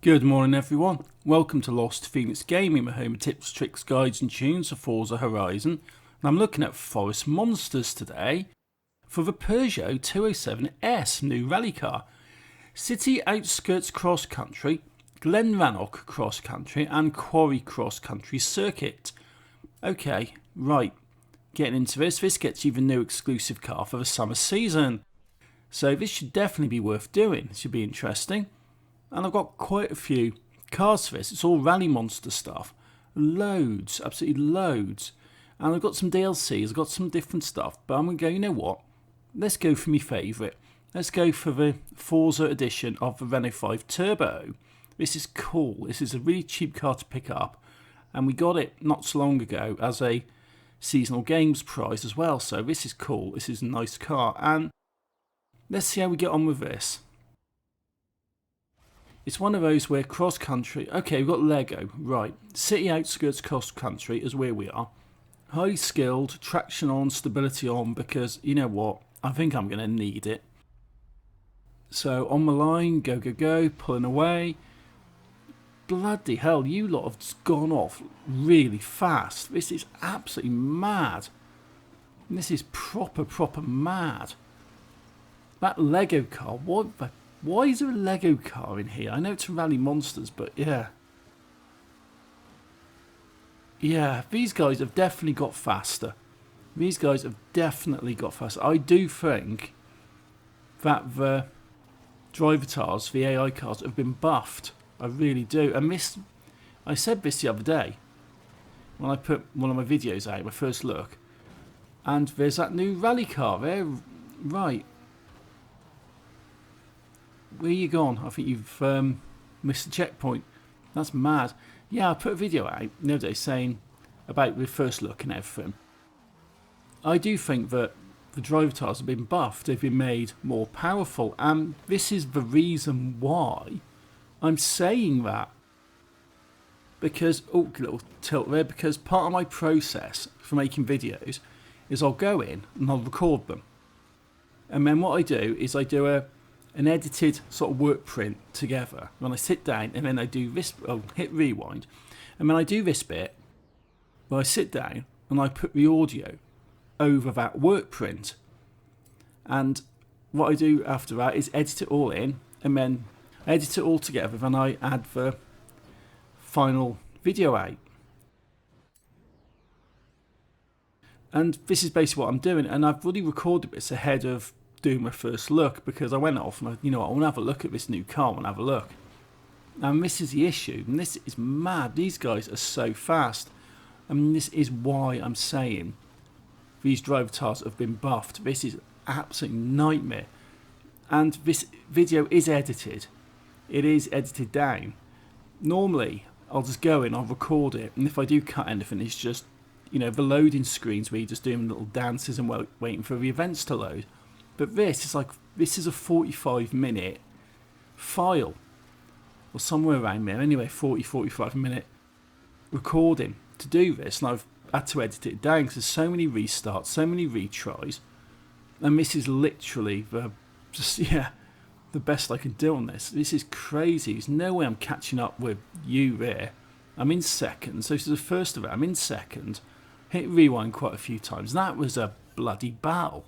Good morning everyone, welcome to Lost Phoenix Gaming, my home of tips, tricks, guides and tunes for Forza Horizon. And I'm looking at Forest Monsters today for the Peugeot 207S new rally car. City Outskirts Cross Country, Glenrannoch Cross Country and Quarry Cross Country Circuit. Okay, right, getting into this gets you the new exclusive car for the summer season. So this should definitely be worth doing, it should be interesting. And I've got quite a few cars for this. It's all Rally Monster stuff. Loads, absolutely loads. And I've got some DLCs, I've got some different stuff. But I'm going to go, you know what? Let's go for my favourite. Let's go for the Forza edition of the Renault 5 Turbo. This is cool. This is a really cheap car to pick up. And we got it not so long ago as a seasonal games prize as well. So this is cool. This is a nice car. And let's see how we get on with this. It's one of those where cross country, okay, we've got Lego, right. City outskirts cross country is where we are. Highly skilled, traction on, stability on, because you know what, I think I'm going to need it. So on the line, go, go, go, pulling away. Bloody hell, you lot have gone off really fast. This is absolutely mad. This is proper mad. That Lego car, what the... Why is there a Lego car in here? I know it's a Rally Monsters, but yeah. Yeah, these guys have definitely got faster. These guys have definitely got faster. I do think that the driver cars, the AI cars, have been buffed. I really do. And this, I said this the other day when I put one of my videos out, my first look. And there's that new rally car there. Right. Where you gone? I think you've missed the checkpoint. That's mad. Yeah, I put a video out the other day saying about the first look and everything. I do think that the driver tires have been buffed. They've been made more powerful. And this is the reason why I'm saying that. Because, oh, little tilt there. Because part of my process for making videos is I'll go in and I'll record them. And then what I do is I do an edited sort of work print together. When I sit down and then I do this, I'll hit rewind, and then I do this bit where I sit down and I put the audio over that work print. And what I do after that is edit it all in, and then I edit it all together, then I add the final video out. And this is basically what I'm doing, and I've already recorded this ahead of doing my first look, because I went off and I want to have a look at this new car. I want to have a look. And this is the issue, and this is mad. These guys are so fast. I mean, this is why I'm saying these driver cars have been buffed. This is absolute nightmare. And this video is edited. It is edited down. Normally, I'll just go in, I'll record it, and if I do cut anything, it's just, the loading screens where you're just doing little dances and waiting for the events to load. But this is a 45-minute file, or somewhere around there. Anyway, 45 minute recording to do this, and I've had to edit it down because there's so many restarts, so many retries, and this is literally the best I can do on this. This is crazy. There's no way I'm catching up with you there. I'm in second, so this is the first of it. I'm in second. Hit rewind quite a few times. That was a bloody battle.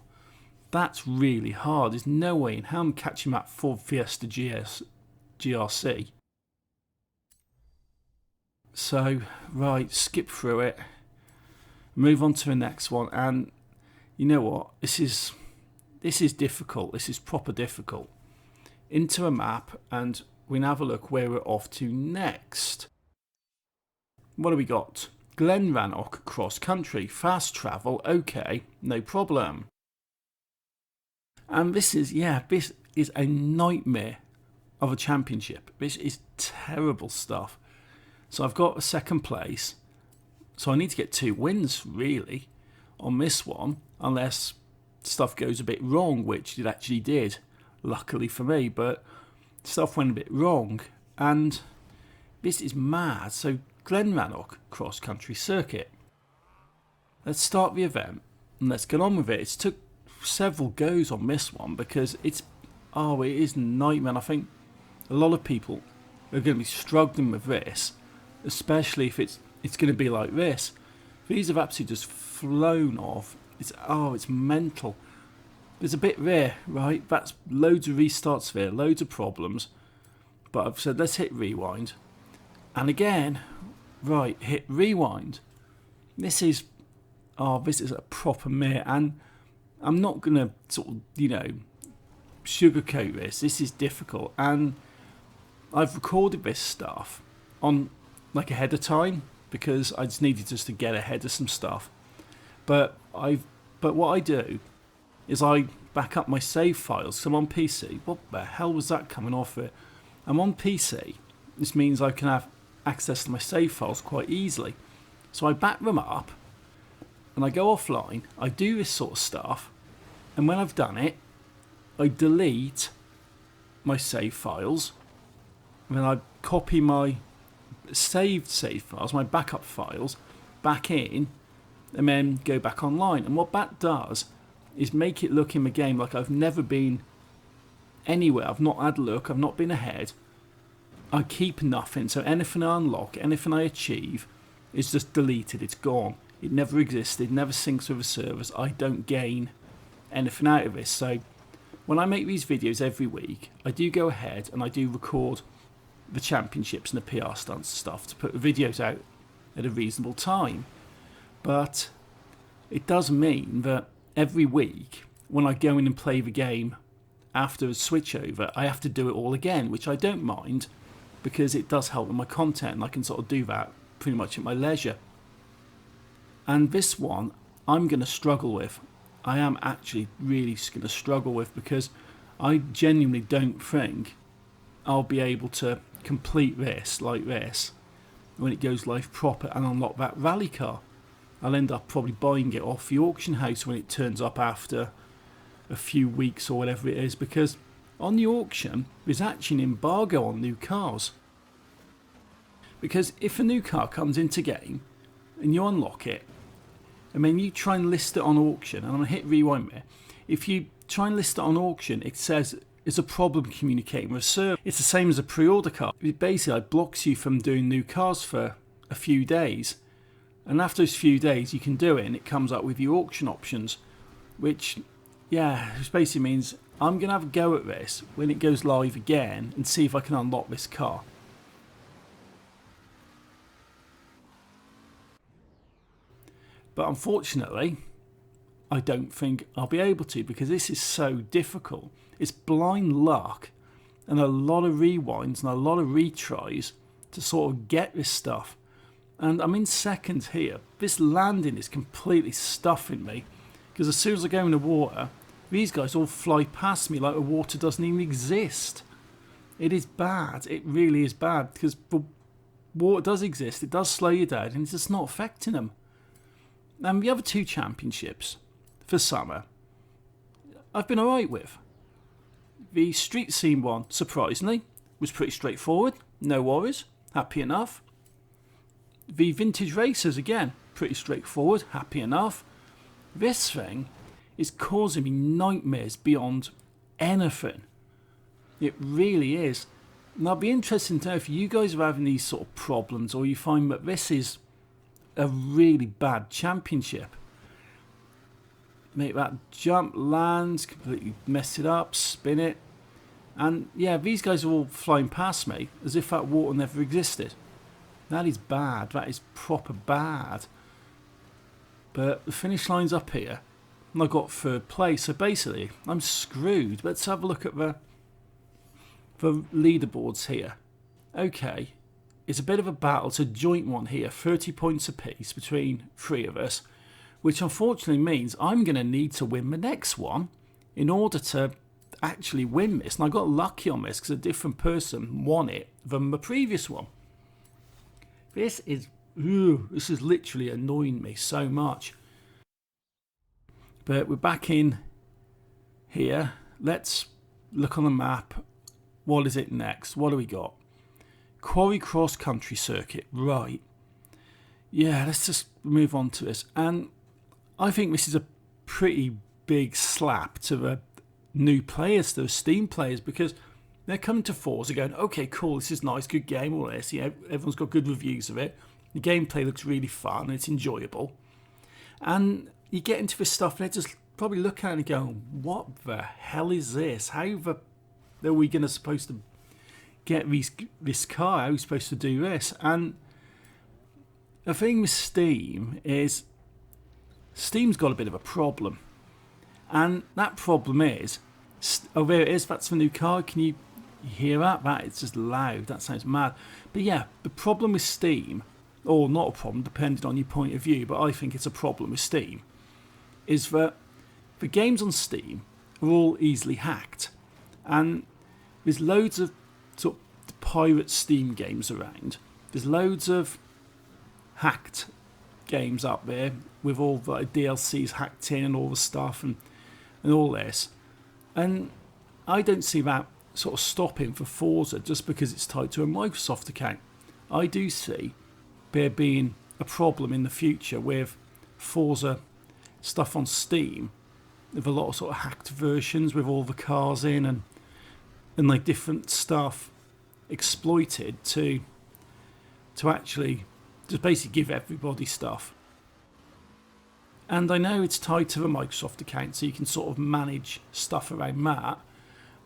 That's really hard. There's no way in how I'm catching that Ford Fiesta GRC. So, right, skip through it. Move on to the next one. And you know what? This is difficult. This is proper difficult. Into a map, and we can have a look where we're off to next. What do we got? Glenrannoch Cross Country. Fast travel. Okay, no problem. And this is a nightmare of a championship. This is terrible stuff. So I've got a second place. So I need to get 2 wins, really, on this one. Unless stuff goes a bit wrong, which it actually did, luckily for me. But stuff went a bit wrong. And this is mad. So Glenrannoch Cross Country Circuit. Let's start the event and let's get on with it. It took several goes on this one because it is a nightmare. I think a lot of people are going to be struggling with this, especially if it's going to be like this. These have absolutely just flown off. It's mental. There's a bit there, right? That's loads of restarts there, loads of problems. But I've said, let's hit rewind. And again, right, hit rewind. This is a proper mare. And I'm not going to sort of, sugarcoat this. This is difficult. And I've recorded this stuff on like ahead of time because I just needed to get ahead of some stuff. But what I do is I back up my save files. So I'm on PC. What the hell was that coming off it? I'm on PC. This means I can have access to my save files quite easily. So I back them up and I go offline. I do this sort of stuff. And when I've done it, I delete my save files. And then I copy my saved save files, my backup files, back in and then go back online. And what that does is make it look in the game like I've never been anywhere. I've not had a look, I've not been ahead. I keep nothing, so anything I unlock, anything I achieve is just deleted, it's gone. It never existed, never syncs with the servers. I don't gain anything out of this. So when I make these videos every week, I do go ahead and I do record the championships and the PR stunts and stuff to put the videos out at a reasonable time. But it does mean that every week when I go in and play the game after a switchover, I have to do it all again, which I don't mind because it does help with my content and I can sort of do that pretty much at my leisure. And this one I'm going to struggle with. I am actually really going to struggle with because I genuinely don't think I'll be able to complete this like this when it goes live proper and unlock that rally car. I'll end up probably buying it off the auction house when it turns up after a few weeks or whatever it is, because on the auction there's actually an embargo on new cars. Because if a new car comes into game and you unlock it and then you try and list it on auction, and I'm going to hit rewind there, if you try and list it on auction, it says it's a problem communicating with a server. It's the same as a pre-order car. It basically blocks you from doing new cars for a few days. And after those few days you can do it and it comes up with your auction options, which basically means I'm going to have a go at this when it goes live again and see if I can unlock this car. But unfortunately, I don't think I'll be able to because this is so difficult. It's blind luck and a lot of rewinds and a lot of retries to sort of get this stuff. And I'm in second here. This landing is completely stuffing me because as soon as I go in the water, these guys all fly past me like the water doesn't even exist. It is bad. It really is bad because the water does exist. It does slow you down and it's just not affecting them. And the other two championships for summer, I've been alright with. The street scene one, surprisingly, was pretty straightforward. No worries. Happy enough. The vintage racers, again, pretty straightforward. Happy enough. This thing is causing me nightmares beyond anything. It really is. And I'll be interested to know if you guys are having these sort of problems or you find that this is a really bad championship. Make that jump, lands, completely mess it up, spin it. And yeah, these guys are all flying past me as if that water never existed. That is bad. That is proper bad. But the finish line's up here. And I got third place. So basically, I'm screwed. Let's have a look at the leaderboards here. Okay. It's a bit of a battle. It's a joint one here. 30 points apiece between three of us. Which unfortunately means I'm going to need to win the next one in order to actually win this. And I got lucky on this because a different person won it than the previous one. This is literally annoying me so much. But we're back in here. Let's look on the map. What is it next? What do we got? Quarry Cross Country Circuit. Right. Yeah, let's just move on to this. And I think this is a pretty big slap to the new players, those Steam players, because They're coming to Forza going, okay, cool, this is nice, good game, all this. Everyone's got good reviews of it. The gameplay looks really fun, and it's enjoyable. And you get into this stuff, and they're just probably looking at it and going, what the hell is this? How are we going to supposed to get this car? How are we supposed to do this? And the thing with Steam is, Steam's got a bit of a problem. And that problem is, oh, there it is, that's the new car. Can you hear that? It's just loud. That sounds mad. But yeah, the problem with Steam, or not a problem, depending on your point of view, but I think it's a problem with Steam, is that the games on Steam are all easily hacked. And there's loads of sort of pirate Steam games around. There's loads of hacked games up there with all the DLCs hacked in and all the stuff and all this. And I don't see that sort of stopping for Forza just because it's tied to a Microsoft account. I do see there being a problem in the future with Forza stuff on Steam, with a lot of sort of hacked versions with all the cars in and like different stuff exploited to actually just basically give everybody stuff. And I know it's tied to the Microsoft account, so you can sort of manage stuff around that.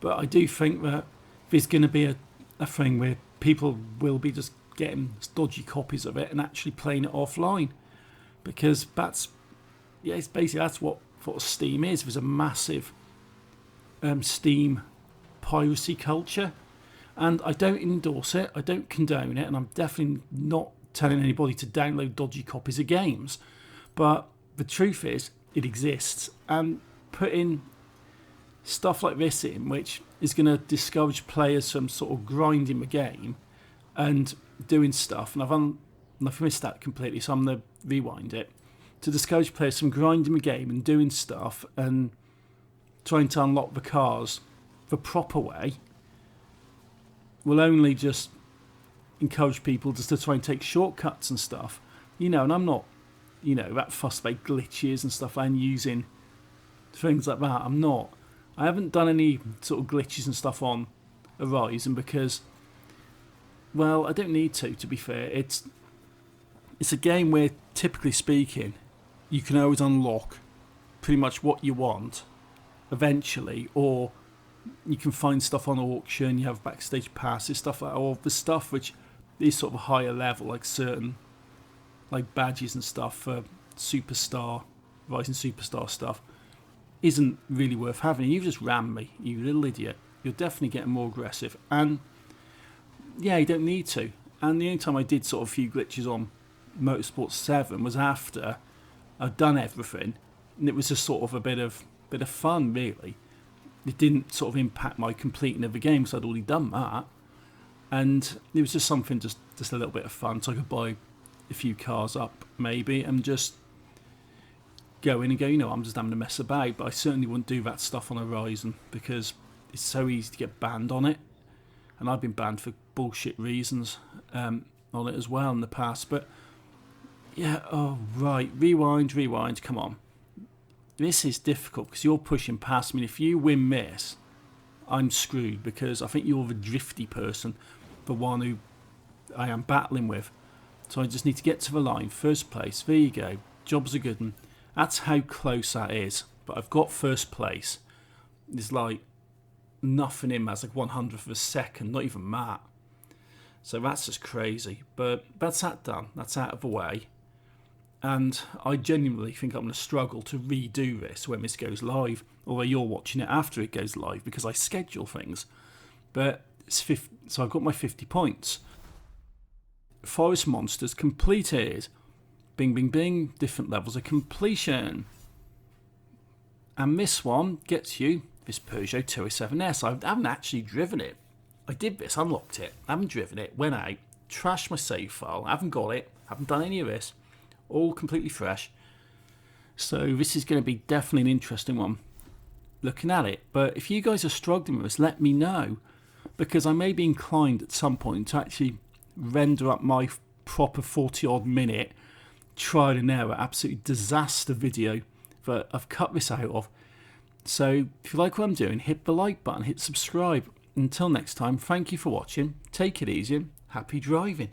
But I do think that there's going to be a thing where people will be just getting dodgy copies of it and actually playing it offline. Because it's basically that's what Steam is. There's a massive Steam piracy culture. And I don't endorse it, I don't condone it, and I'm definitely not telling anybody to download dodgy copies of games. But the truth is, it exists. And putting stuff like this in, which is going to discourage players from sort of grinding the game and doing stuff, and I've missed that completely, so I'm going to rewind it, to discourage players from grinding the game and doing stuff and trying to unlock the cars the proper way, will only just encourage people just to try and take shortcuts and stuff. And I'm not, that fussed about glitches and stuff and using things like that. I haven't done any sort of glitches and stuff on Horizon because, well, I don't need to be fair. It's a game where, typically speaking, you can always unlock pretty much what you want eventually, or you can find stuff on auction, you have backstage passes, stuff like that, or the stuff which is sort of a higher level, like certain like badges and stuff for Rising Superstar stuff, isn't really worth having. You've just rammed me, you little idiot. You're definitely getting more aggressive. And yeah, you don't need to. And the only time I did sort of a few glitches on Motorsport 7 was after I'd done everything, and it was just sort of a bit of fun, really. It didn't sort of impact my completing of the game because I'd already done that, and it was just something, just a little bit of fun, so I could buy a few cars up maybe and just go in and go, I'm just having a mess about. But I certainly wouldn't do that stuff on Horizon because it's so easy to get banned on it, and I've been banned for bullshit reasons on it as well in the past. But yeah, oh right, rewind, come on. This is difficult because you're pushing past me. If you win this, I'm screwed because I think you're the drifty person, the one who I am battling with. So I just need to get to the line. First place, there you go. Job's a good one. That's how close that is. But I've got first place. There's like nothing in, that's like 100th of a second, not even that. So that's just crazy. But that's that done. That's out of the way. And I genuinely think I'm going to struggle to redo this when this goes live, although you're watching it after it goes live because I schedule things. But it's 50, so I've got my 50 points. Forest Monsters completed. Bing, bing, bing. Different levels of completion. And this one gets you this Peugeot 207S. I haven't actually driven it. I did this, unlocked it, I haven't driven it, went out, trashed my save file, I haven't got it, haven't done any of this. All completely fresh. So this is going to be definitely an interesting one looking at it. But if you guys are struggling with this, let me know, because I may be inclined at some point to actually render up my proper 40 odd minute trial and error absolute disaster video that I've cut this out of. So if you like what I'm doing, hit the like button, hit subscribe, Until next time, thank you for watching, take it easy, happy driving.